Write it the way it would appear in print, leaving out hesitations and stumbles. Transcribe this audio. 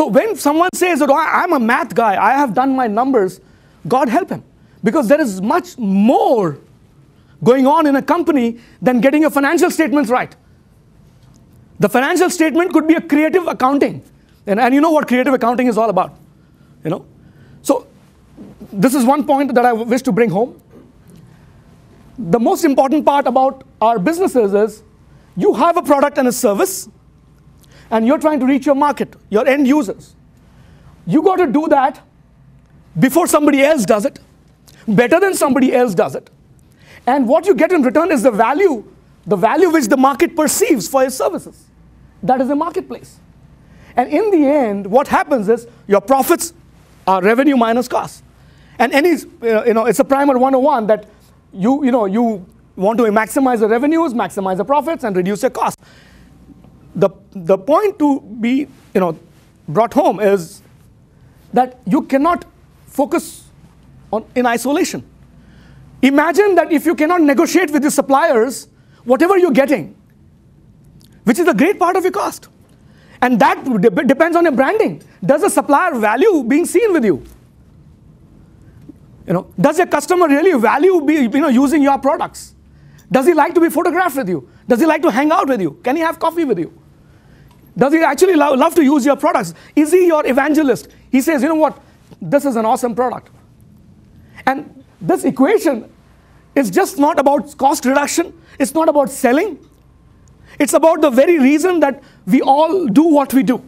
So when someone says that, oh, I'm a math guy, I have done my numbers, God help him. Because there is much more going on in a company than getting your financial statements right. The financial statement could be a creative accounting. And you know what creative accounting is all about. So this is one point that I wish to bring home. The most important part about our businesses is you have a product and a service, and you're trying to reach your market, your end users. You got to do that before somebody else does it, better than somebody else does it. And what you get in return is the value which the market perceives for your services. That is the marketplace. And in the end, what happens is your profits are revenue minus cost. And it's a primer 101 that you want to maximize the revenues, maximize the profits, and reduce your costs. The point to be brought home is that you cannot focus in isolation. Imagine that if you cannot negotiate with your suppliers, whatever you're getting, which is a great part of your cost. And that depends on your branding. Does the supplier value being seen with you? Does your customer really value using your products? Does he like to be photographed with you? Does he like to hang out with you? Can he have coffee with you? Does he actually love to use your products? Is he your evangelist? He says, you know what, this is an awesome product. And this equation is just not about cost reduction. It's not about selling. It's about the very reason that we all do what we do.